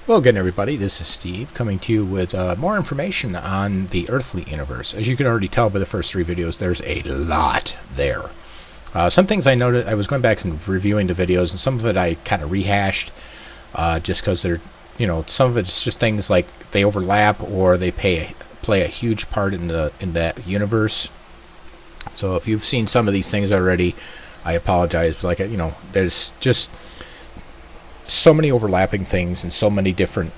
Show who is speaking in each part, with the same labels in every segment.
Speaker 1: Well, again, everybody, this is Steve coming to you with more information on the Earthfleet universe. As you can already tell by the first 3 videos, there's a lot there. Some things I noted, I was going back and reviewing the videos, and some of it I kind of rehashed just because they're, some of it's just things like they overlap or they play a huge part in that universe. So if you've seen some of these things already, I apologize. Like, there's just so many overlapping things and so many different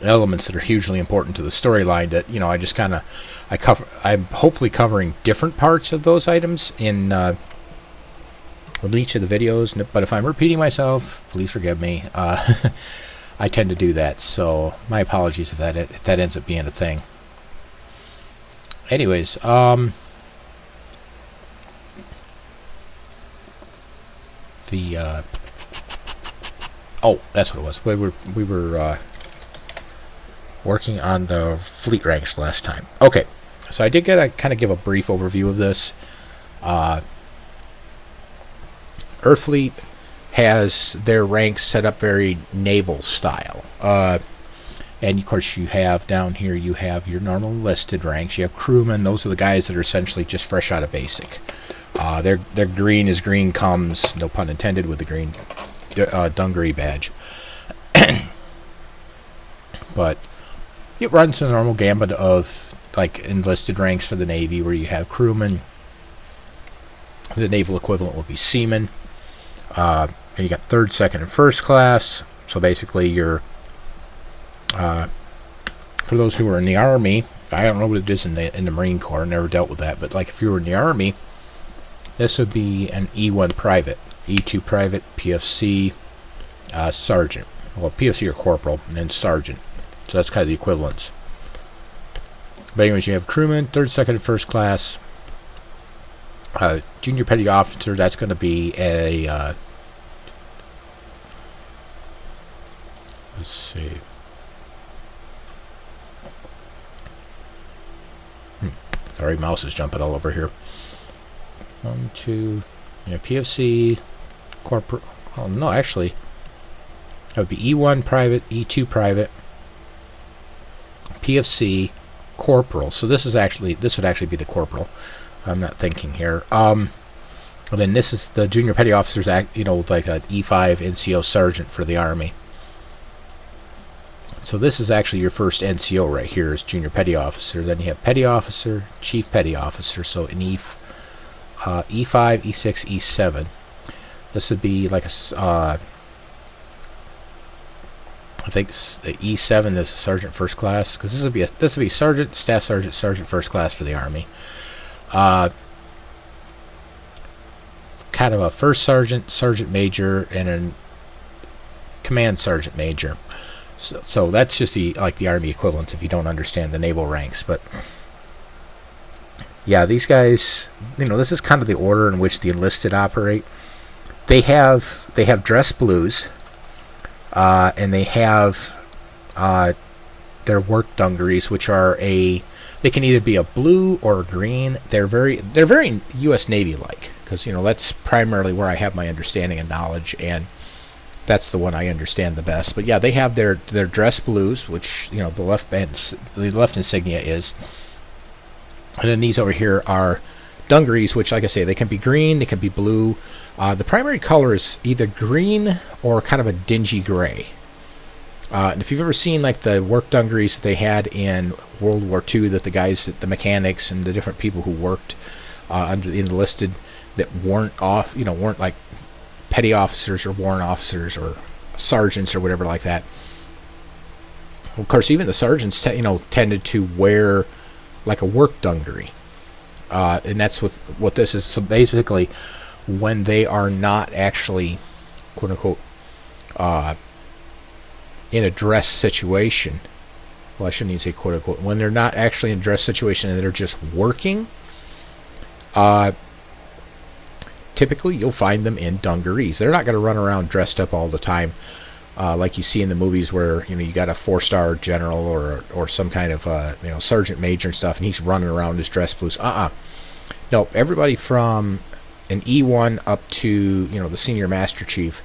Speaker 1: elements that are hugely important to the storyline that I just kind of I'm hopefully covering different parts of those items in each of the videos. But if I'm repeating myself, please forgive me. I tend to do that, so my apologies if that ends up being a thing. Anyways, oh, that's what it was. We were working on the fleet ranks last time. Okay, so I did kind of give a brief overview of this. Earthfleet has their ranks set up very naval style. And of course you have down here, you have your normal listed ranks. You have crewmen. Those are the guys that are essentially just fresh out of basic. Their green is green comes, no pun intended, with the green dungaree badge. But it runs the normal gambit of like enlisted ranks for the Navy, where you have crewmen. The naval equivalent will be seamen. And you got third, second, and first class. So basically you're for those who are in the Army, I don't know what it is in the Marine Corps, never dealt with that, but like if you were in the Army, this would be an E1 private, E2 private, PFC, sergeant. Well, PFC or corporal, and then sergeant. So that's kind of the equivalence. But anyways, you have crewman, third, second, and first class. Junior petty officer, that's going to be a let's see. Sorry, mouse is jumping all over here. 1, 2, PFC, corporate. Oh no, actually, that would be E1 private, E2 private, PFC, corporal. So this would actually be the corporal. I'm not thinking here. And then this is the junior petty officers, like an E5 NCO sergeant for the Army. So this is actually your first NCO right here, is junior petty officer. Then you have petty officer, chief petty officer. So an E5, E6, E7. This would be like I think the E7 is a sergeant first class, because this would be sergeant, staff sergeant, sergeant first class for the Army. Kind of a first sergeant, sergeant major, and a command sergeant major. So that's just the Army equivalents if you don't understand the naval ranks. But yeah, these guys, this is kind of the order in which the enlisted operate. They have dress blues, and they have their work dungarees, which are they can either be a blue or a green. They're very U.S. Navy like, because that's primarily where I have my understanding and knowledge, and that's the one I understand the best. But yeah, they have their dress blues, which the left insignia is, and then these over here are dungarees, which, like I say, they can be green, they can be blue. The primary color is either green or kind of a dingy gray. And if you've ever seen like the work dungarees that they had in World War II, that the mechanics and the different people who worked under the enlisted that weren't like petty officers or warrant officers or sergeants or whatever like that. Of course, even the sergeants tended to wear like a work dungaree. And that's what this is. So basically, when they are not actually, quote unquote, in a dress situation, well, I shouldn't even say quote unquote, when they're not actually in a dress situation and they're just working, typically you'll find them in dungarees. They're not going to run around dressed up all the time, like you see in the movies where you got a 4-star general or some kind of sergeant major and stuff, and he's running around in his dress blues. No, everybody from an E1 up to the senior master chief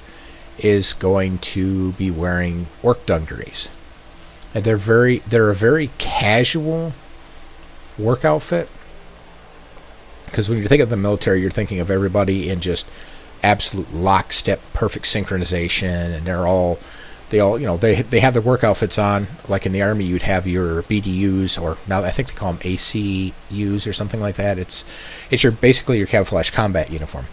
Speaker 1: is going to be wearing work dungarees. And they're a very casual work outfit. Because when you think of the military, you're thinking of everybody in just absolute lockstep, perfect synchronization, and they have their work outfits on. Like in the Army, you'd have your BDUs, or now I think they call them ACUs or something like that. It's basically your camouflage combat uniform.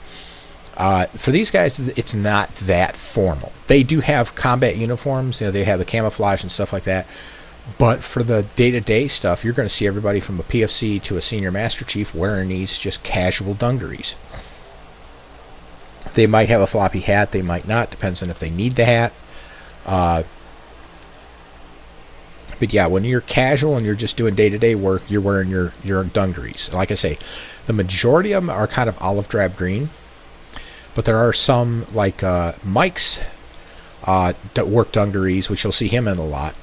Speaker 1: For these guys, it's not that formal. They do have combat uniforms, they have the camouflage and stuff like that. But for the day-to-day stuff, you're going to see everybody from a PFC to a senior master chief wearing these just casual dungarees. They might have a floppy hat, they might not, depends on if they need the hat. But yeah, when you're casual and you're just doing day-to-day work, you're wearing your dungarees. Like I say, the majority of them are kind of olive drab green, but there are some like Mike's work dungarees, which you'll see him in a lot.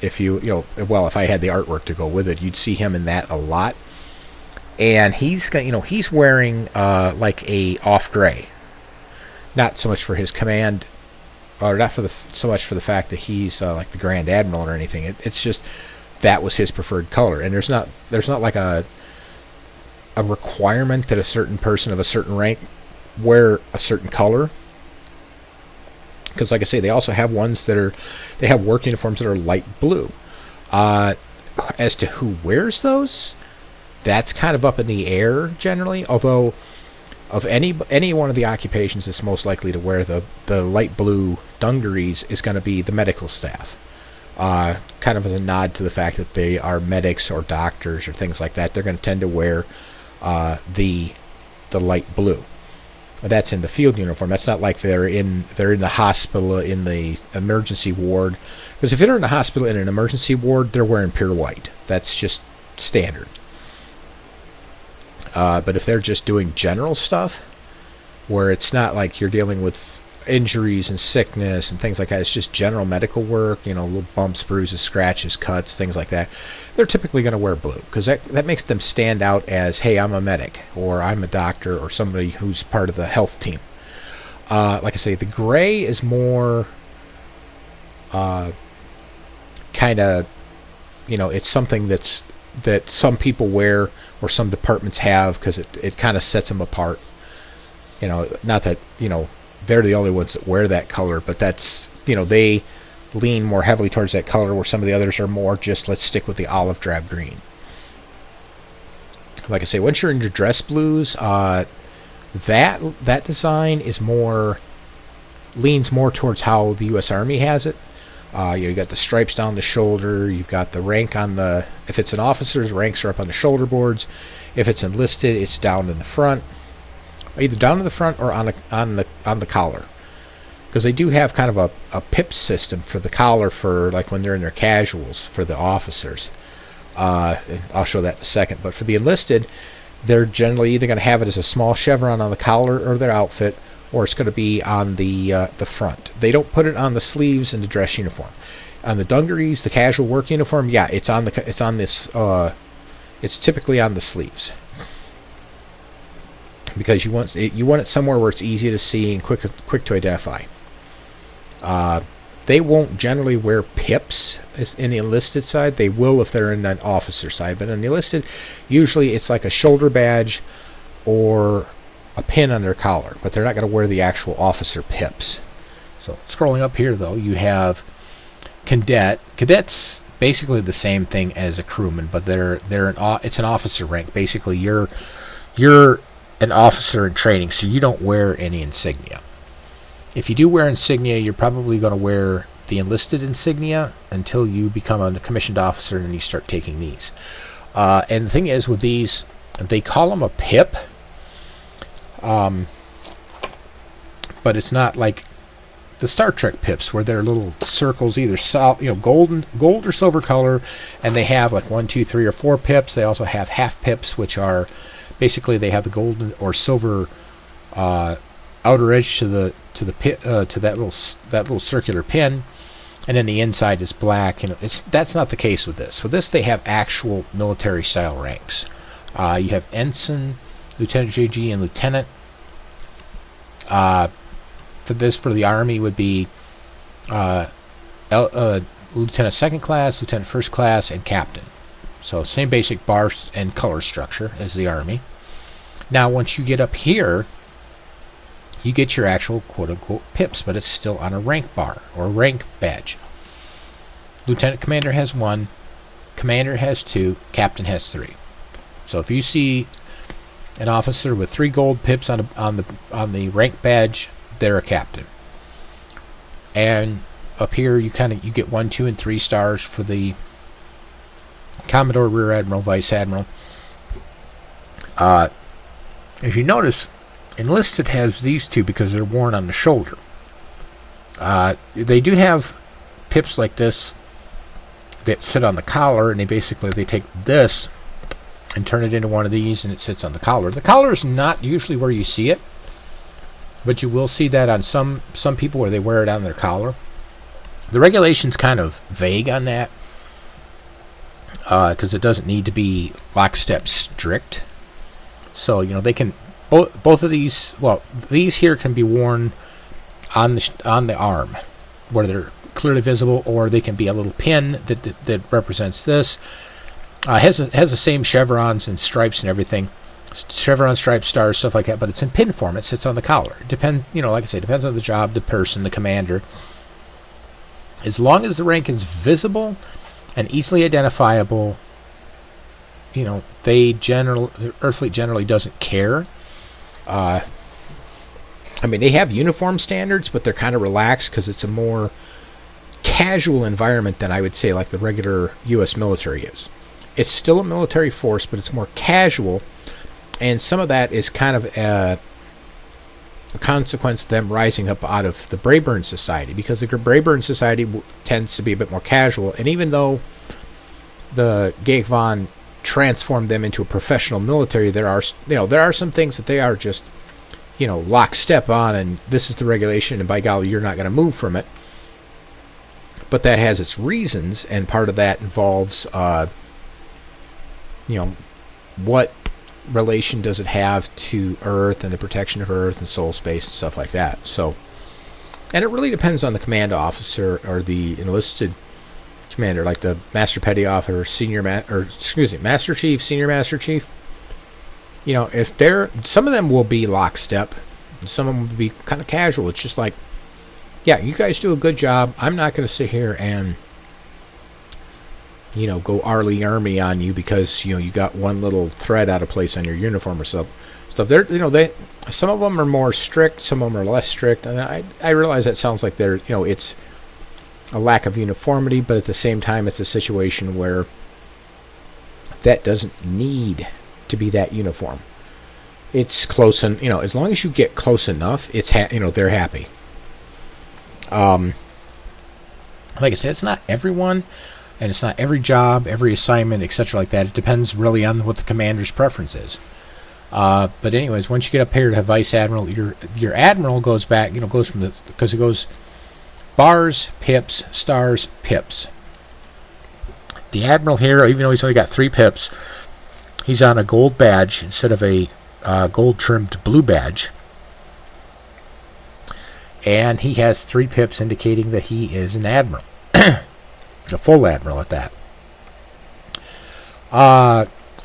Speaker 1: If if I had the artwork to go with it, you'd see him in that a lot. And he's wearing like a off gray, not so much for his command, or not so much for the fact that he's like the Grand Admiral or anything. It's just that was his preferred color, and there's not like a requirement that a certain person of a certain rank wear a certain color. Because, like I say, they also have ones they have work uniforms that are light blue. As to who wears those, that's kind of up in the air generally. Although, of any one of the occupations that's most likely to wear the light blue dungarees is going to be the medical staff. Kind of as a nod to the fact that they are medics or doctors or things like that. They're going to tend to wear the light blue. That's in the field uniform. That's not like they're in the hospital in the emergency ward. Because if they're in the hospital in an emergency ward, they're wearing pure white. That's just standard. But if they're just doing general stuff, where it's not like you're dealing with injuries and sickness and things like that, it's just general medical work, little bumps, bruises, scratches, cuts, things like that, they're typically going to wear blue, because that makes them stand out as, hey, I'm a medic, or I'm a doctor, or somebody who's part of the health team. Like I say, the gray is more kind of, it's something that some people wear or some departments have, because it kind of sets them apart. Not that, they're the only ones that wear that color, but that's, they lean more heavily towards that color, where some of the others are more just, let's stick with the olive drab green. Like I say, once you're in your dress blues, that design is leans more towards how the U.S. Army has it. You got the stripes down the shoulder. You've got the rank on the. If it's an officer's, ranks are up on the shoulder boards. If it's enlisted, it's down in the front, either down in the front or on the collar, because they do have kind of a pip system for the collar for like when they're in their casuals for the officers. And I'll show that in a second. But for the enlisted, they're generally either going to have it as a small chevron on the collar or their outfit, or it's going to be on the front. They don't put it on the sleeves in the dress uniform. On the dungarees, the casual work uniform, yeah, it's typically on the sleeves, because you want it somewhere where it's easy to see and quick to identify. They won't generally wear pips in the enlisted side. They will if they're in an officer side, but in the enlisted, usually it's like a shoulder badge or a pin on their collar, but they're not going to wear the actual officer pips. So scrolling up here, though, you have cadet. Cadet's basically the same thing as a crewman, but it's an officer rank. Basically, you're an officer in training, so you don't wear any insignia. If you do wear insignia, you're probably going to wear the enlisted insignia until you become a commissioned officer, and then you start taking these. And the thing is, with these, they call them a pip, but it's not like the Star Trek pips, where they're little circles, either gold or silver color, and they have like 1, 2, 3, or 4 pips. They also have half pips, which are basically they have the golden or silver outer edge to the pit, to that little circular pin, and then the inside is black. That's not the case with this. With this, they have actual military style ranks. You have ensign, lieutenant JG, and lieutenant. For after this for the Army would be Lieutenant Second Class, Lieutenant First Class, and Captain. So same basic bar and color structure as the Army. Now once you get up here, you get your actual quote-unquote pips, but it's still on a rank bar or rank badge. Lieutenant Commander has 1, Commander has 2, Captain has 3. So if you see an officer with 3 gold pips on the rank badge, they're a captain. And up here you get 1, 2, and 3 stars for the Commodore, Rear Admiral, Vice Admiral. As you notice, Enlisted has these 2 because they're worn on the shoulder. They do have pips like this that sit on the collar, and they take this and turn it into one of these, and it sits on the collar. The collar is not usually where you see it, but you will see that on some people where they wear it on their collar. The regulation's kind of vague on that because it doesn't need to be lockstep strict. So they can both of these. Well, these here can be worn on the arm where they're clearly visible, or they can be a little pin that represents this. Has the same chevrons and stripes and everything, chevron stripes, stars, stuff like that, but it's in pin form. It sits on the collar. Like I say, depends on the job, the person, the commander. As long as the rank is visible and easily identifiable, Earthfleet generally doesn't care. They have uniform standards, but they're kind of relaxed because it's a more casual environment than I would say like the regular U.S. military is. It's still a military force, but it's more casual, and some of that is kind of a consequence of them rising up out of the Brayburn Society, because the Brayburn Society tends to be a bit more casual, and even though the Geekvon transformed them into a professional military, there are some things that they are just lockstep on, and this is the regulation, and by golly, you're not going to move from it. But that has its reasons, and part of that involves what relation does it have to Earth and the protection of Earth and soul space and stuff like that. So, and it really depends on the command officer or the enlisted commander, like the Master Petty Officer, Master Chief, Senior Master Chief. If some of them will be lockstep, and some of them will be kind of casual. It's just like, yeah, you guys do a good job. I'm not going to sit here and go Arlie Army on you because you got one little thread out of place on your uniform or stuff. They're some of them are more strict, some of them are less strict, and I realize that sounds like it's a lack of uniformity, but at the same time, it's a situation where that doesn't need to be that uniform. It's close, and as long as you get close enough, it's they're happy. Like I said, it's not everyone. And it's not every job, every assignment, etc. like that. It depends really on what the commander's preference is. But anyways, once you get up here to Vice Admiral, your Admiral goes back, because it goes bars, pips, stars, pips. The Admiral here, even though he's only got 3 pips, he's on a gold badge instead of a gold-trimmed blue badge. And he has 3 pips indicating that he is an Admiral. A full Admiral at that.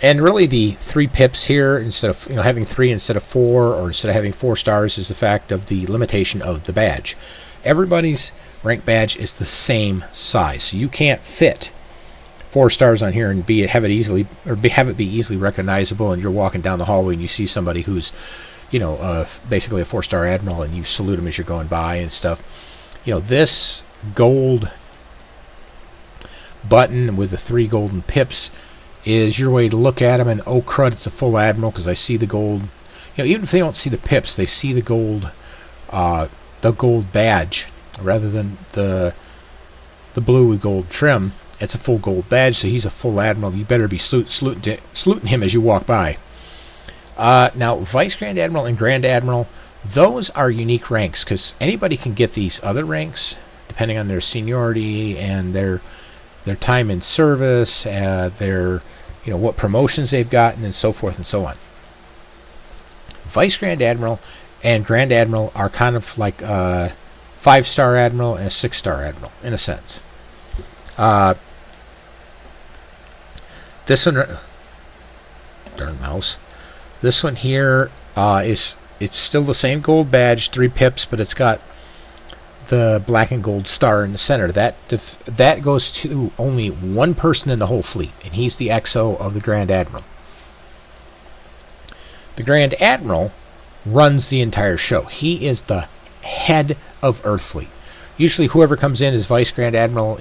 Speaker 1: And really the 3 pips here, instead of having 3 instead of 4, or instead of having 4 stars, is the fact of the limitation of the badge. Everybody's rank badge is the same size, so you can't fit 4 stars on here and have it be easily recognizable, and you're walking down the hallway and you see somebody who's basically a 4-star Admiral, and you salute them as you're going by and stuff. This gold button with the 3 golden pips is your way to look at them and, oh crud, it's a full Admiral, because I see the gold. Even if they don't see the pips, they see the gold badge rather than the blue with gold trim. It's a full gold badge, so he's a full Admiral. You better be saluting him as you walk by. Now, Vice Grand Admiral and Grand Admiral, those are unique ranks, because anybody can get these other ranks depending on their seniority and their time in service, their what promotions they've gotten, and so forth and so on. Vice Grand Admiral and Grand Admiral are kind of like a 5-star admiral and a 6-star admiral in a sense. This one, darn mouse. This one here it's still the same gold badge, 3 pips, but it's got the black and gold star in the center. That goes to only one person in the whole fleet, and he's the XO of the Grand Admiral. The Grand Admiral runs the entire show. He is the head of Earthfleet. Usually whoever comes in as Vice Grand Admiral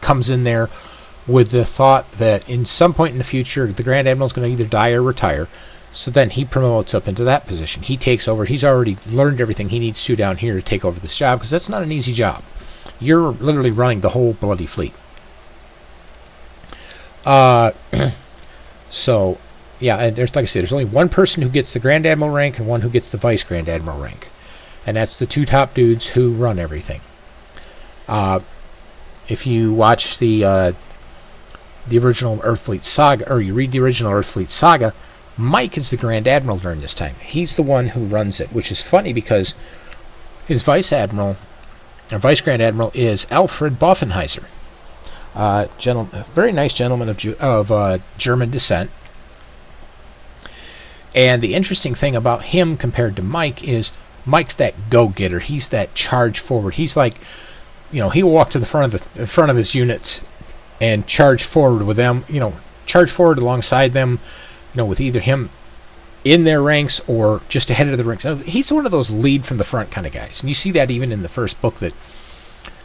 Speaker 1: comes in there with the thought that in some point in the future the Grand Admiral is going to either die or retire. So then he promotes up into that position. He takes over. He's already learned everything he needs to down here to take over this job, because that's not an easy job. You're literally running the whole bloody fleet. So, yeah, and there's, like I said, there's only one person who gets the Grand Admiral rank and one who gets the Vice Grand Admiral rank. And that's the 2 top dudes who run everything. If you watch the original Earthfleet saga, or you read the original Earthfleet saga, Mike is the Grand Admiral during this time. He's the one who runs it, which is funny because his Vice Grand Admiral is Alfred Boffenheiser, very nice gentleman of German descent. And the interesting thing about him compared to Mike is Mike's that go-getter. He's that charge forward. He's like, he'll walk to the front of his units and charge forward with them. Charge forward alongside them. With either him in their ranks or just ahead of the ranks. He's one of those lead from the front kind of guys. And you see that even in the first book, that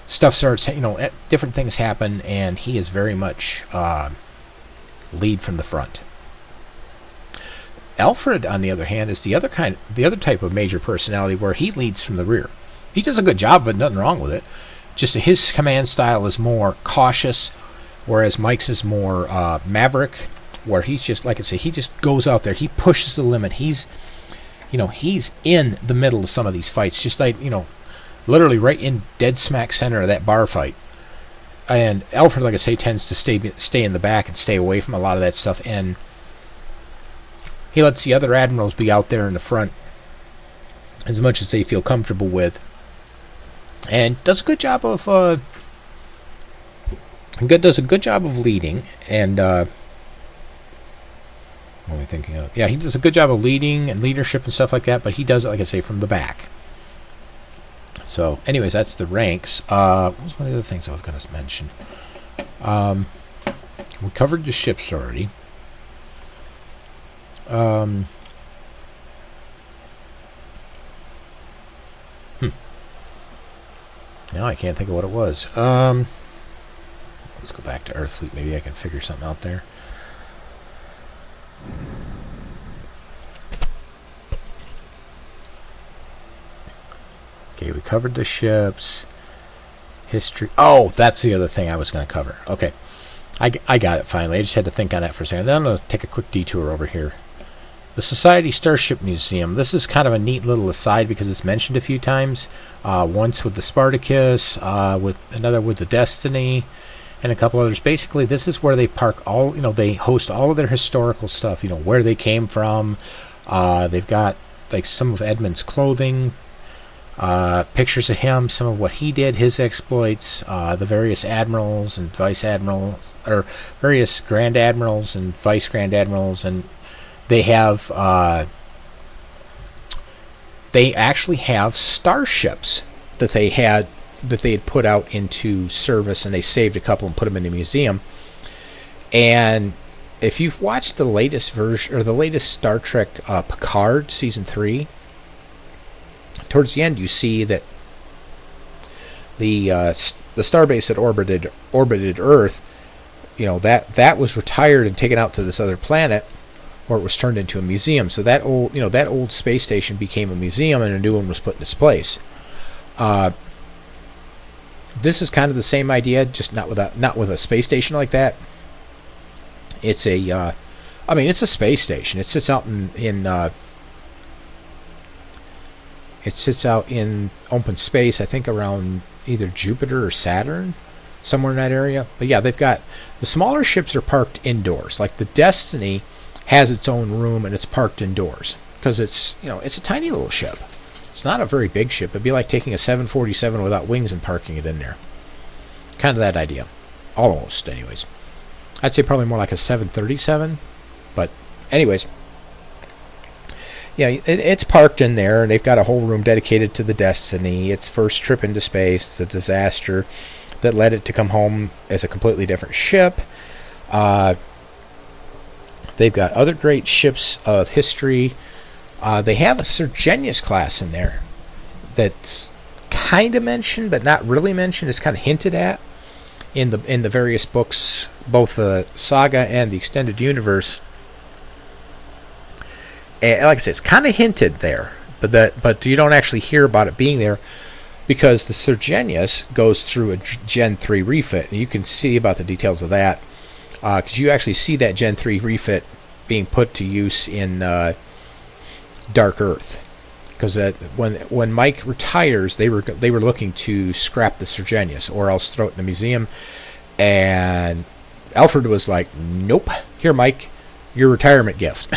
Speaker 1: stuff starts, different things happen, and he is very much lead from the front. Alfred, on the other hand, is the other type of major personality where he leads from the rear. He does a good job, but nothing wrong with it. Just his command style is more cautious, whereas Mike's is more maverick, where he's just, like I say, he just goes out there. He pushes the limit. He's in the middle of some of these fights, just like, literally right in dead smack center of that bar fight. And Alfred, like I say, tends to stay in the back and stay away from a lot of that stuff, and he lets the other admirals be out there in the front as much as they feel comfortable with, and does a good job of leading. And what am I thinking of? Yeah, he does a good job of leading and leadership and stuff like that, but he does it, like I say, from the back. So, anyways, that's the ranks. What was one of the other things I was going to mention? We covered the ships already. Now I can't think of what it was. Let's go back to Earthfleet. Maybe I can figure something out there. Okay, we covered the ships. History. Oh, that's the other thing I was going to cover. Okay. I got it finally. I just had to think on that for a second. Then I'm going to take a quick detour over here. The Society Starship Museum. This is kind of a neat little aside because it's mentioned a few times. Once with the Spartacus, another with the Destiny, and a couple others. Basically, this is where they park all, they host all of their historical stuff, where they came from. They've got like some of Edmund's clothing, pictures of him, some of what he did, his exploits, the various admirals and vice admirals, or various grand admirals and vice grand admirals, and they actually have starships that they had put out into service, and they saved a couple and put them in a museum. And if you've watched the latest version, or the latest Star Trek Picard season 3, towards the end you see that the starbase that orbited Earth, that was retired and taken out to this other planet, where it was turned into a museum. So that old space station became a museum, and a new one was put in its place. This is kind of the same idea, just not with a space station like that. It's it's a space station. It sits out in open space, I think around either Jupiter or Saturn, somewhere in that area. But yeah, they've got the smaller ships are parked indoors. Like the Destiny has its own room and it's parked indoors. because it's it's a tiny little ship. It's not a very big ship. It'd be like taking a 747 without wings and parking it in there. Kind of that idea, almost. Anyways, I'd say probably more like a 737. But anyways, yeah, it's parked in there, and they've got a whole room dedicated to the Destiny. Its first trip into space, the disaster that led it to come home as a completely different ship. They've got other great ships of history. They have a Sir Genius class in there that's kind of mentioned, but not really mentioned. It's kind of hinted at in the various books, both the saga and the extended universe. And like I said, it's kind of hinted there, but you don't actually hear about it being there because the Sir Genius goes through a Gen 3 refit, and you can see about the details of that because you actually see that Gen 3 refit being put to use in Dark Earth. Because when Mike retires, they were looking to scrap the Sir Genius or else throw it in a museum, and Alfred was like, "Nope, here, Mike, your retirement gift."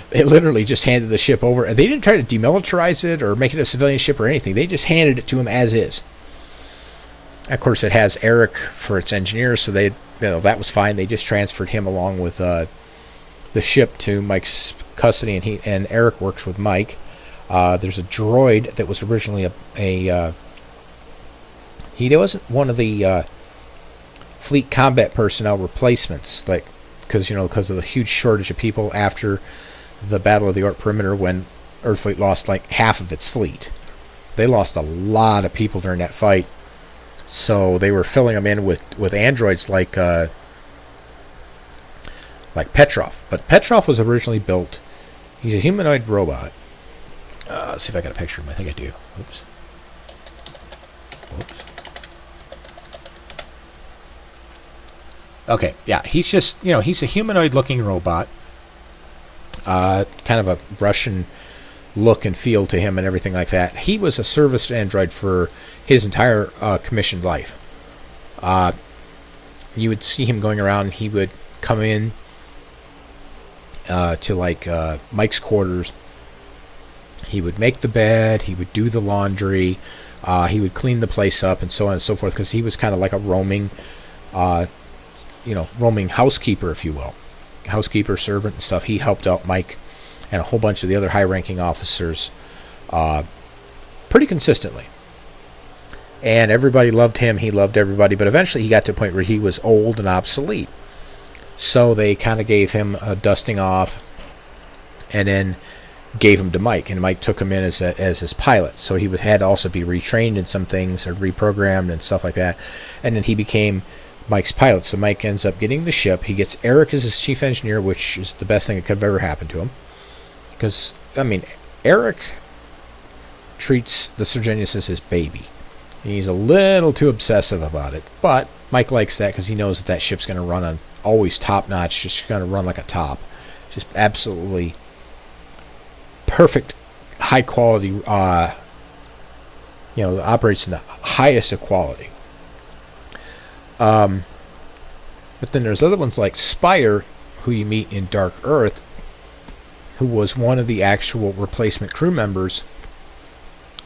Speaker 1: They literally just handed the ship over, and they didn't try to demilitarize it or make it a civilian ship or anything. They just handed it to him as is. Of course, it has Eric for its engineer, so that was fine. They just transferred him along with the ship to Mike's custody, and Eric works with Mike. There's a droid that was originally he wasn't one of the fleet combat personnel replacements, like because of the huge shortage of people after the Battle of the Oort Perimeter when Earthfleet lost like half of its fleet. They lost a lot of people during that fight, so they were filling them in with androids like Petrov. But Petrov was originally built. He's a humanoid robot. Let's see if I got a picture of him. I think I do. Oops. Okay, yeah, he's just, he's a humanoid-looking robot. Kind of a Russian look and feel to him and everything like that. He was a service android for his entire commissioned life. You would see him going around. He would come in to Mike's quarters. He would make the bed. He would do the laundry. He would clean the place up and so on and so forth because he was kind of like a roaming housekeeper, if you will. Housekeeper, servant, and stuff. He helped out Mike and a whole bunch of the other high-ranking officers pretty consistently. And everybody loved him. He loved everybody. But eventually he got to a point where he was old and obsolete. So they kind of gave him a dusting off and then gave him to Mike. And Mike took him in as his pilot. So he had to also be retrained in some things or reprogrammed and stuff like that. And then he became Mike's pilot. So Mike ends up getting the ship. He gets Eric as his chief engineer, which is the best thing that could have ever happened to him. Because, Eric treats the Sir Genius as his baby. He's a little too obsessive about it. But Mike likes that because he knows that ship's going to run on always top-notch, just going to run like a top. Just absolutely perfect, high-quality, operates in the highest of quality. But then there's other ones like Spire, who you meet in Dark Earth, who was one of the actual replacement crew members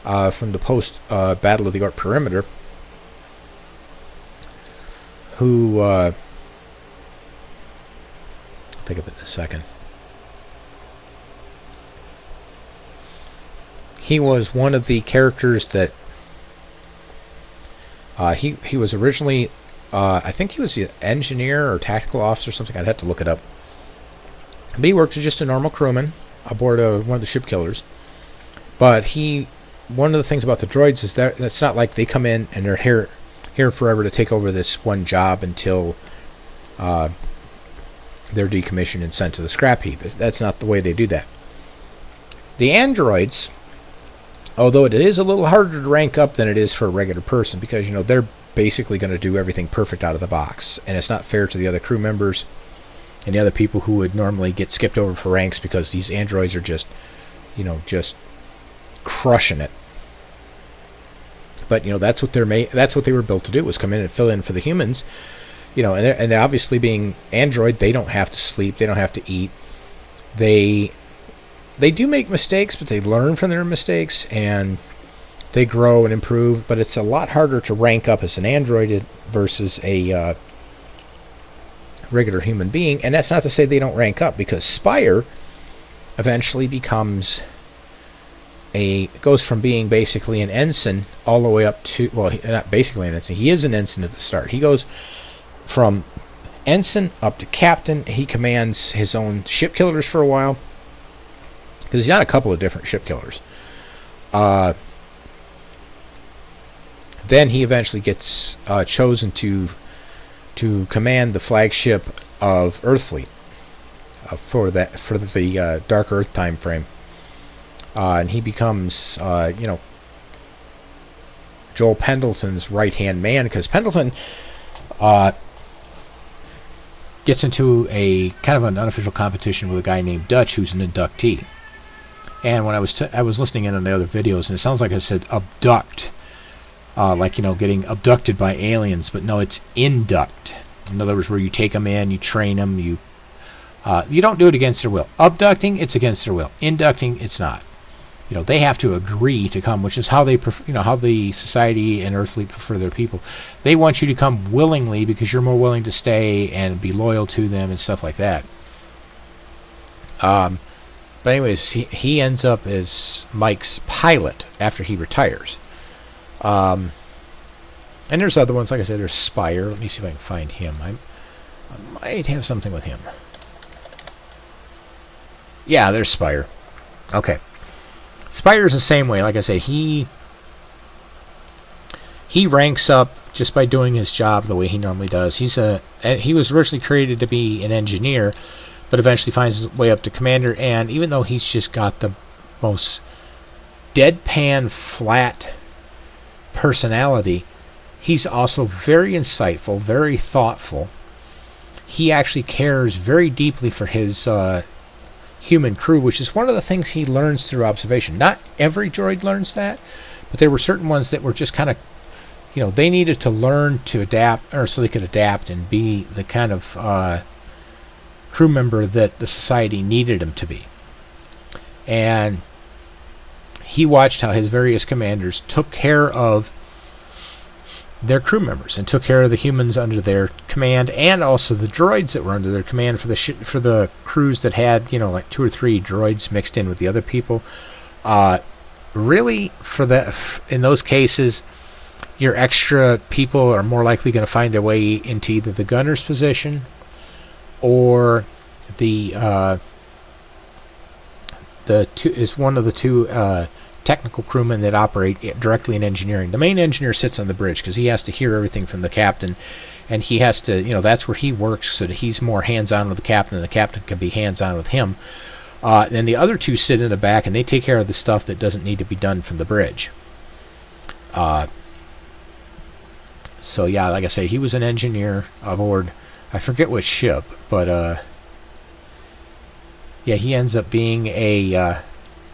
Speaker 1: from the post-Battle of the Oort Perimeter, who, I'll think of it in a second. He was one of the characters that he was originally, I think he was the engineer or tactical officer or something. I'd have to look it up. But he worked as just a normal crewman aboard one of the ship killers. But one of the things about the droids is that it's not like they come in and they're here forever to take over this one job until they're decommissioned and sent to the scrap heap. That's not the way they do that. The androids, although it is a little harder to rank up than it is for a regular person because, they're basically going to do everything perfect out of the box. And it's not fair to the other crew members and the other people who would normally get skipped over for ranks because these androids are just crushing it. But, that's what that's what they were built to do, was come in and fill in for the humans. And obviously being android, they don't have to sleep. They don't have to eat. They they do make mistakes, but they learn from their mistakes and they grow and improve. But it's a lot harder to rank up as an android versus a regular human being. And that's not to say they don't rank up, because Spire eventually goes from being basically an ensign all the way up to, well, not basically an ensign. He is an ensign at the start. He goes from ensign up to captain. He commands his own ship killers for a while, because he's got a couple of different ship killers. Then he eventually gets chosen to command the flagship of Earthfleet for the Dark Earth time frame, and he becomes Joel Pendleton's right hand man, because Pendleton gets into a kind of an unofficial competition with a guy named Dutch, who's an inductee. And when I was listening in on the other videos, and it sounds like I said abduct, like getting abducted by aliens, but no, it's induct. In other words, where you take them in, you train them, you don't do it against their will. Abducting, it's against their will. Inducting, it's not. They have to agree to come, which is how they how the society and Earthfleet prefer their people. They want you to come willingly because you're more willing to stay and be loyal to them and stuff like that. But anyways, he ends up as Mike's pilot after he retires. And there's other ones, like I said, there's Spire. Let me see if I can find him. I might have something with him. Yeah, there's Spire. Okay. Spire's the same way. Like I said, he ranks up just by doing his job the way he normally does. He was originally created to be an engineer, but eventually finds his way up to commander. And even though he's just got the most deadpan, flat personality, he's also very insightful, very thoughtful. He actually cares very deeply for his human crew, which is one of the things he learns through observation. Not every droid learns that, but there were certain ones that were just kind of, they needed to learn to adapt, or so they could adapt and be the kind of crew member that the society needed him to be. And he watched how his various commanders took care of their crew members and took care of the humans under their command, and also the droids that were under their command for the crews that had like 2 or 3 droids mixed in with the other people. Really, in those cases, your extra people are more likely going to find their way into either the gunner's position or one of the two technical crewmen that operate directly in engineering. The main engineer sits on the bridge because he has to hear everything from the captain, and he has to, that's where he works, so that he's more hands-on with the captain, and the captain can be hands-on with him. Then the other 2 sit in the back, and they take care of the stuff that doesn't need to be done from the bridge. So yeah, like I say, he was an engineer aboard, I forget which ship, but yeah, he ends up being it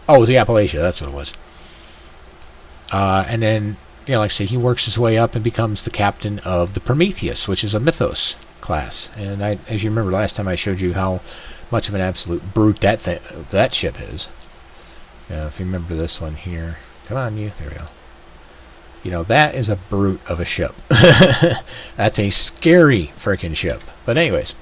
Speaker 1: was the Appalachia, that's what it was. And then, like I say, he works his way up and becomes the captain of the Prometheus, which is a Mythos class. And as you remember last time, I showed you how much of an absolute brute that ship is. If you remember this one here. Come on, you. There we go. That is a brute of a ship. That's a scary freaking ship. But anyways.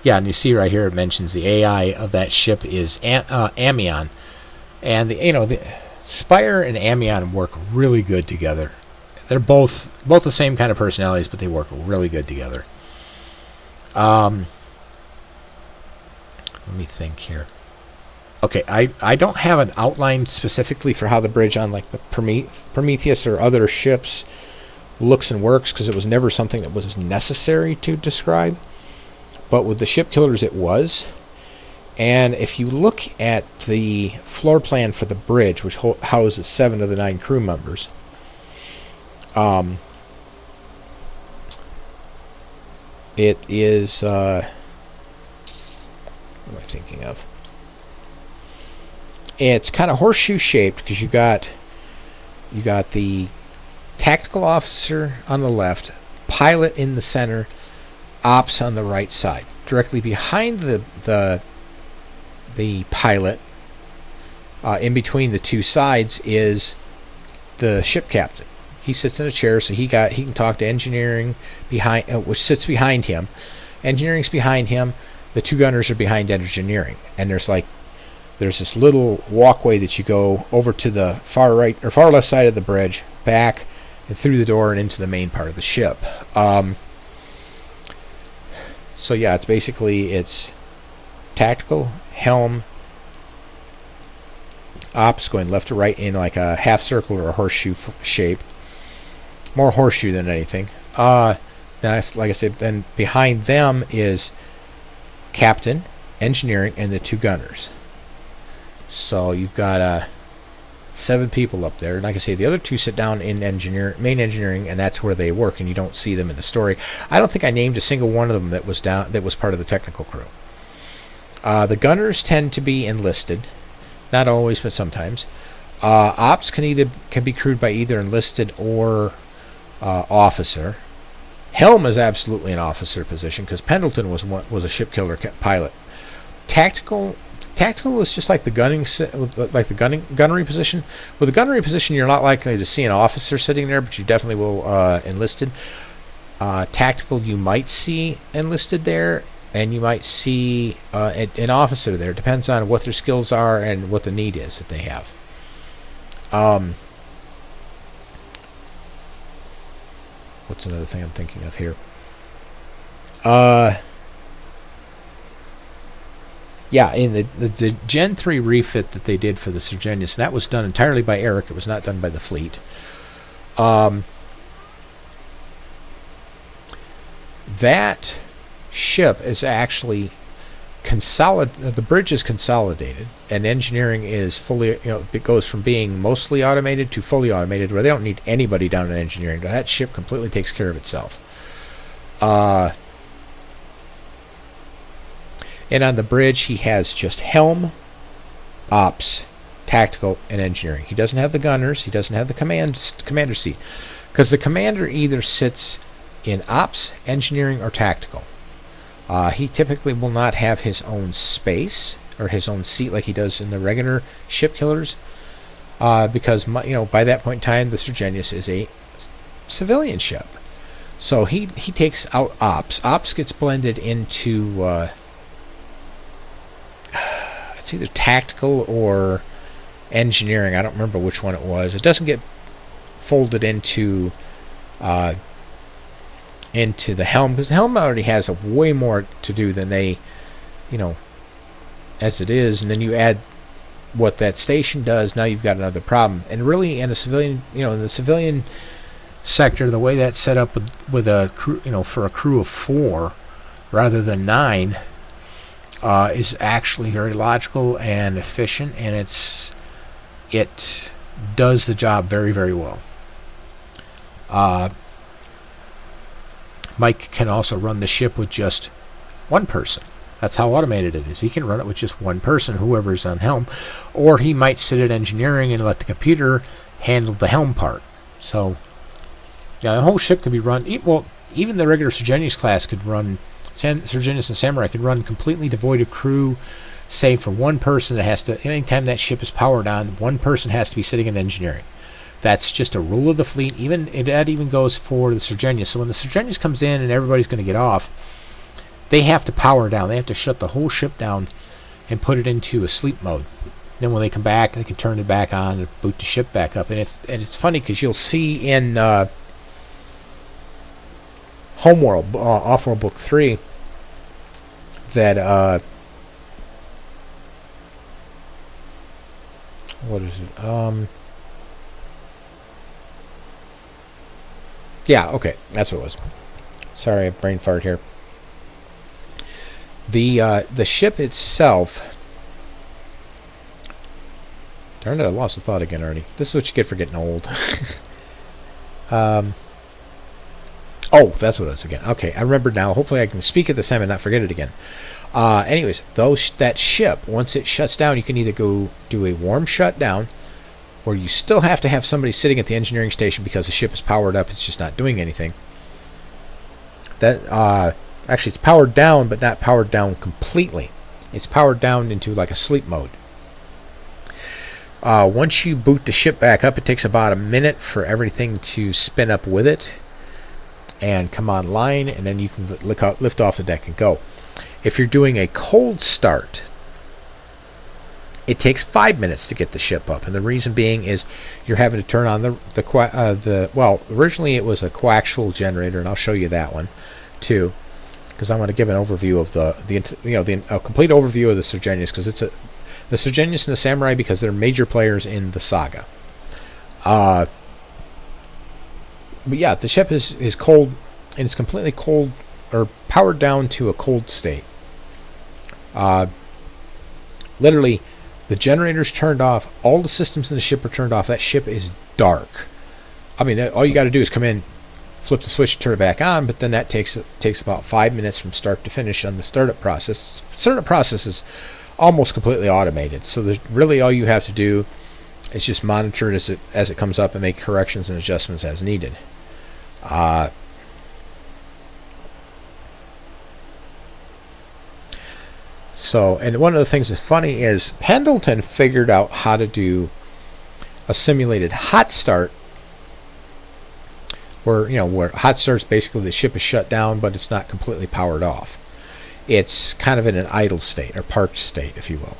Speaker 1: Yeah, and you see right here it mentions the AI of that ship is Amion, and the Spire and Amion work really good together. They're both the same kind of personalities, but they work really good together. Let me think here. Okay, I don't have an outline specifically for how the bridge on like the Prometheus or other ships looks and works, because it was never something that was necessary to describe. But with the ship killers, it was. And if you look at the floor plan for the bridge, which houses 7 of the 9 crew members, it is what am I thinking of? It's kind of horseshoe shaped, because you got the tactical officer on the left, pilot in the center, ops on the right side. directly behind the pilot, in between the two sides, is the ship captain. He sits in a chair, so he can talk to engineering behind, which sits behind him. Engineering's behind him. The two gunners are behind engineering, and there's this little walkway that you go over to the far right or far left side of the bridge, back and through the door and into the main part of the ship. So yeah, it's tactical, helm, ops going left to right in like a half circle or a horseshoe shape. More horseshoe than anything. Then, like I said, then behind them is captain, engineering, and the two gunners. So you've got 7 people up there. Like I say, the other 2 sit down in main engineering, and that's where they work, and you don't see them in the story. I don't think I named a single one of them that was part of the technical crew. The gunners tend to be enlisted, not always, but sometimes. Ops can be crewed by either enlisted or officer. Helm is absolutely an officer position because Pendleton was a ship killer pilot. Tactical is just like the gunnery position. With the gunnery position, you're not likely to see an officer sitting there, but you definitely will enlisted. Tactical, you might see enlisted there, and you might see an officer there. It depends on what their skills are and what the need is that they have. What's another thing I'm thinking of here? Yeah, in the Gen 3 refit that they did for the Surgenius, and that was done entirely by Eric. It was not done by the fleet. That ship is actually the bridge is consolidated, and engineering is fully, it goes from being mostly automated to fully automated, where they don't need anybody down in engineering. That ship completely takes care of itself. And on the bridge, he has just helm, ops, tactical, and engineering. He doesn't have the gunners. He doesn't have the commander seat, because the commander either sits in ops, engineering, or tactical. He typically will not have his own space or his own seat like he does in the regular ship killers, because by that point in time the Surgenius is a civilian ship. So he takes out ops. Ops gets blended into it's either tactical or engineering. I don't remember which one it was. It doesn't get folded into the helm, because the helm already has way more to do than they, as it is, and then you add what that station does. Now you've got another problem. And really, in a civilian, in the civilian sector, the way that's set up with a crew, for a crew of 4 rather than 9, is actually very logical and efficient, and it does the job very, very well. Mike can also run the ship with just one person. That's how automated it is. He can run it with just one person, whoever's on helm, or he might sit at engineering and let the computer handle the helm part. So, the whole ship could be run. Even the regular Surgenius class could run. Surgenius and Samurai could run completely devoid of crew, save for one person that has to. Anytime that ship is powered on, one person has to be sitting in engineering. That's just a rule of the fleet. That even goes for the Surgenius. So when the Surgenius comes in and everybody's going to get off, they have to power down. They have to shut the whole ship down and put it into a sleep mode. Then when they come back, they can turn it back on and boot the ship back up. And it's funny because you'll see in Homeworld, Offworld Book 3, that what is it? Yeah, okay, that's what it was. Sorry, I brain fart here. The ship itself. Darn it, I lost the thought again already. This is what you get for getting old. Oh, that's what it was again. Okay, I remember now. Hopefully I can speak at this time and not forget it again. Anyways, that ship, once it shuts down, you can either go do a warm shutdown, or you still have to have somebody sitting at the engineering station because the ship is powered up. It's just not doing anything. Actually, it's powered down, but not powered down completely. It's powered down into like a sleep mode. Once you boot the ship back up, it takes about a minute for everything to spin up with it and come online, and then you can lift off the deck and go. If you're doing a cold start, it takes 5 minutes to get the ship up, and the reason being is you're having to turn on well, originally it was a coaxial generator, and I'll show you that one too, because I want to give an overview of a complete overview of the Surgenius, because it's the Surgenius and the Samurai, because they're major players in the saga. But yeah, the ship is cold, and it's completely cold, or powered down to a cold state. Literally, the generator's turned off, all the systems in the ship are turned off. That ship is dark. I mean, all you got to do is come in, flip the switch, turn it back on, but then that takes about 5 minutes from start to finish on the startup process. Startup process is almost completely automated, so really all you have to do is just monitor it as it comes up and make corrections and adjustments as needed. And one of the things that's funny is Pendleton figured out how to do a simulated hot start, where hot start's basically the ship is shut down, but it's not completely powered off. It's kind of in an idle state, or parked state, if you will.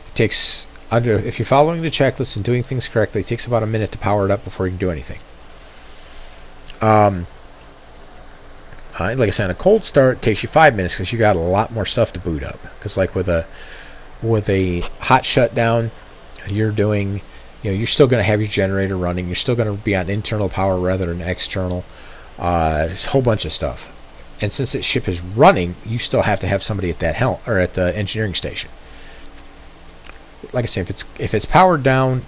Speaker 1: It takes, if you're following the checklist and doing things correctly, it takes about a minute to power it up before you can do anything. Like I said, on a cold start takes you 5 minutes because you got a lot more stuff to boot up. Because like with a hot shutdown, you're doing, you're still going to have your generator running. You're still going to be on internal power rather than external. It's a whole bunch of stuff. And since the ship is running, you still have to have somebody at that helm or at the engineering station. Like I said, if it's powered down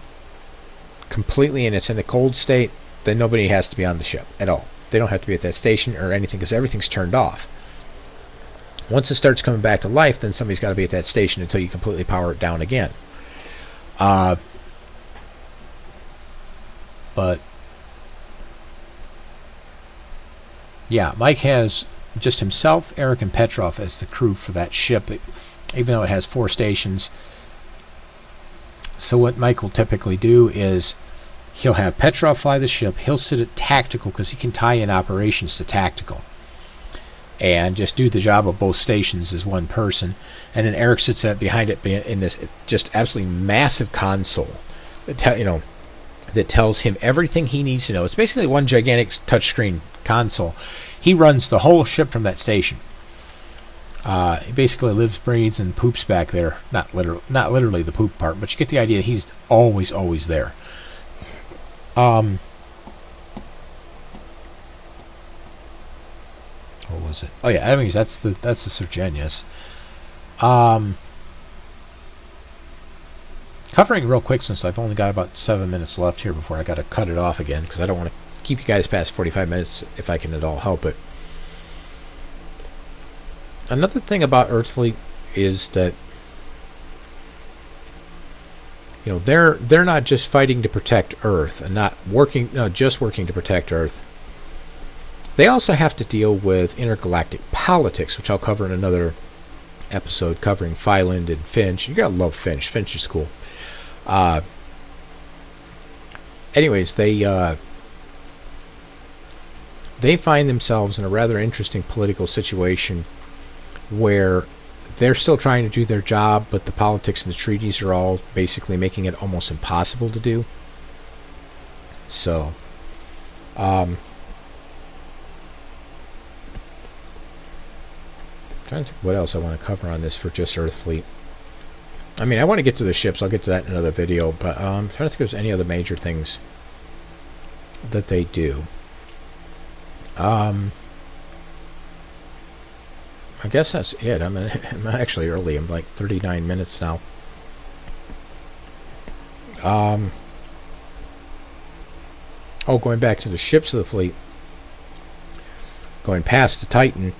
Speaker 1: completely and it's in a cold state, then nobody has to be on the ship at all. They don't have to be at that station or anything because everything's turned off. Once it starts coming back to life, then somebody's got to be at that station until you completely power it down again. But yeah, Mike has just himself, Eric, and Petrov as the crew for that ship, even though it has 4 stations. So what Mike will typically do is he'll have Petrov fly the ship. He'll sit at tactical because he can tie in operations to tactical and just do the job of both stations as one person. And then Eric sits behind it in this just absolutely massive console that tells him everything he needs to know. It's basically one gigantic touchscreen console. He runs the whole ship from that station. He basically lives, breathes, and poops back there. Not literally the poop part, but you get the idea. He's always there. What was it? Oh yeah, anyways, that's the Surgenius. Covering real quick since I've only got about 7 minutes left here before I got to cut it off again because I don't want to keep you guys past 45 minutes if I can at all help it. Another thing about Earthfleet is that they're not just fighting to protect Earth and not just working to protect Earth. They also have to deal with intergalactic politics, which I'll cover in another episode covering Fyland and Finch. You gotta love Finch. Finch is cool. Anyways, they find themselves in a rather interesting political situation where they're still trying to do their job, but the politics and the treaties are all basically making it almost impossible to do. So, trying to think what else I want to cover on this for just Earthfleet. I mean, I want to get to the ships. I'll get to that in another video, but I'm trying to think if there's any other major things that they do. I guess that's it. I'm actually early. I'm like 39 minutes now. Going back to the ships of the fleet. Going past the Titan,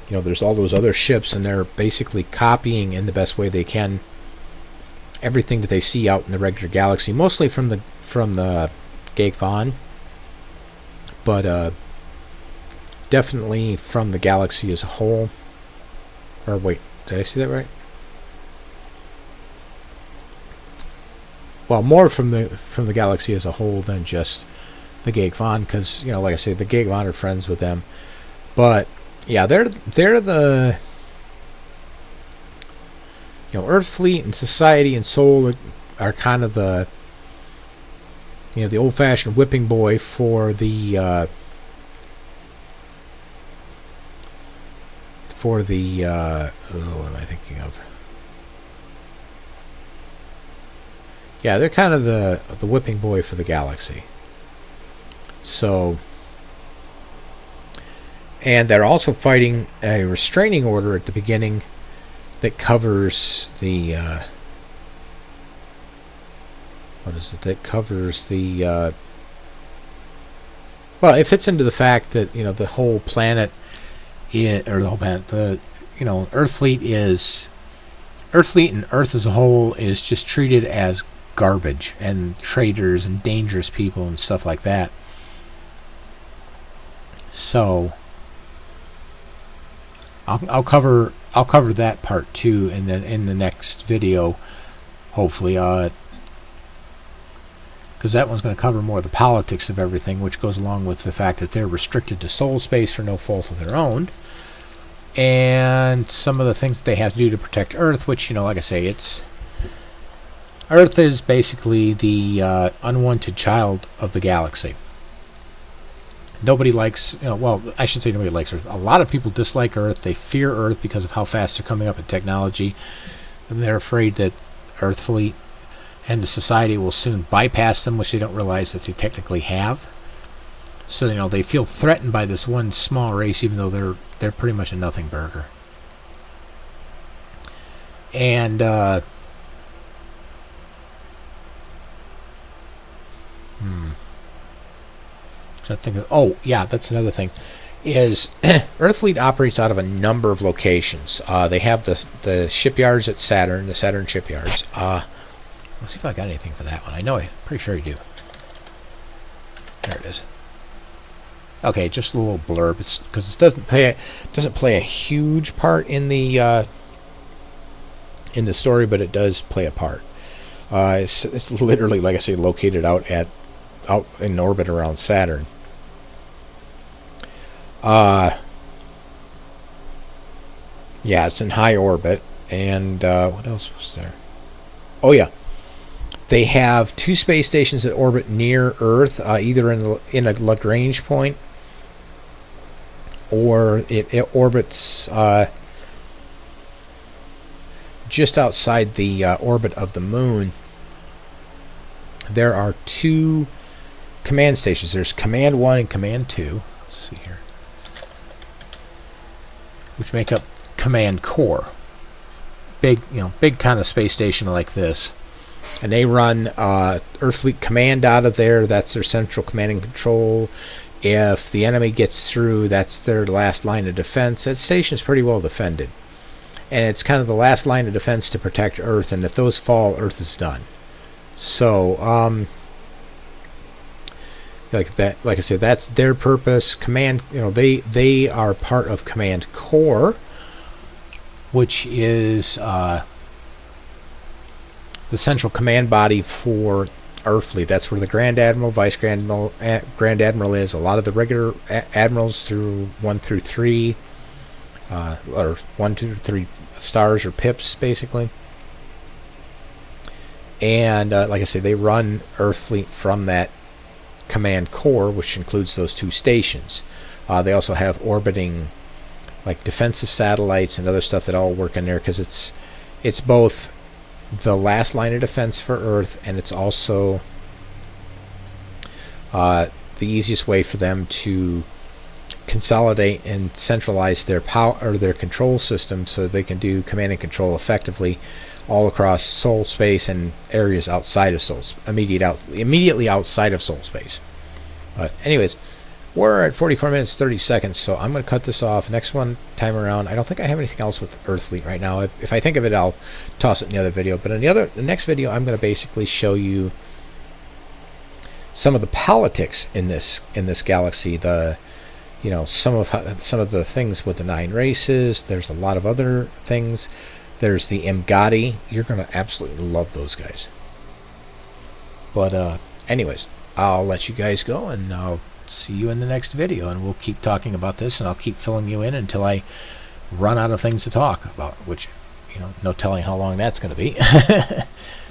Speaker 1: there's all those other ships, and they're basically copying in the best way they can everything that they see out in the regular galaxy, mostly from the Geek Von. But definitely from the galaxy as a whole. Or wait, did I see that right? Well, more from the galaxy as a whole than just the Geek Von, because like I say, the Geek Von are friends with them. But yeah, they're the Earthfleet and Society and Soul are kind of the the old-fashioned whipping boy for the what am I thinking of? Yeah, they're kind of the whipping boy for the galaxy. So, and they're also fighting a restraining order at the beginning that covers the what is it? That covers the well, it fits into the fact that the whole planet Earthfleet and Earth as a whole is just treated as garbage and traitors and dangerous people and stuff like that. So I'll cover that part too, and then in the next video, hopefully, because that one's going to cover more of the politics of everything, which goes along with the fact that they're restricted to soul space for no fault of their own, and some of the things that they have to do to protect Earth, which, like I say, Earth is basically the unwanted child of the galaxy. Nobody likes, well, I should say nobody likes Earth. A lot of people dislike Earth. They fear Earth because of how fast they're coming up in technology, and they're afraid that Earthfleet and the Society will soon bypass them, which they don't realize that they technically have. So they feel threatened by this one small race, even though they're pretty much a nothing burger. And so I think oh yeah, that's another thing. Is Earthfleet operates out of a number of locations. They have the shipyards at Saturn, the Saturn shipyards. Let's see if I got anything for that one. I'm pretty sure you do. There it is. Okay, just a little blurb. It's because it doesn't play a huge part in the story, but it does play a part. It's literally, like I say, located out in orbit around Saturn. Yeah, it's in high orbit. And what else was there? Oh yeah. They have 2 space stations that orbit near Earth, either in a Lagrange point, or it orbits just outside the orbit of the Moon. There are 2 command stations. There's Command 1 and Command 2. Let's see here, which make up Command Core. Big kind of space station like this. And they run Earthfleet Command out of there. That's their central command and control. If the enemy gets through, that's their last line of defense. That station is pretty well defended. And it's kind of the last line of defense to protect Earth. And if those fall, Earth is done. So, like I said, that's their purpose. Command, they are part of Command Core, which is the central command body for Earthfleet. That's where the Grand Admiral, Vice Grand Admiral is. A lot of the regular admirals through 1 through 3, or 1, 2, 3 stars or pips, basically. And like I say, they run Earthfleet from that Command Core, which includes those 2 stations. They also have orbiting, like, defensive satellites and other stuff that all work in there, because it's both the last line of defense for Earth, and it's also the easiest way for them to consolidate and centralize their power or their control system, so they can do command and control effectively all across soul space and areas outside of immediately outside of soul space. But anyways, we're at 44 minutes 30 seconds, so I'm going to cut this off. Next time around, I don't think I have anything else with Earthfleet right now. If I think of it, I'll toss it in the other video. But in the next video, I'm going to basically show you some of the politics in this galaxy. you know, some of the things with the 9 races. There's a lot of other things. There's the Mgotti. You're going to absolutely love those guys. But anyways, I'll let you guys go, and I'll see you in the next video, and we'll keep talking about this, and I'll keep filling you in until I run out of things to talk about, which, you know, no telling how long that's going to be.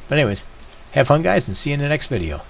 Speaker 1: But anyways, have fun, guys, and see you in the next video.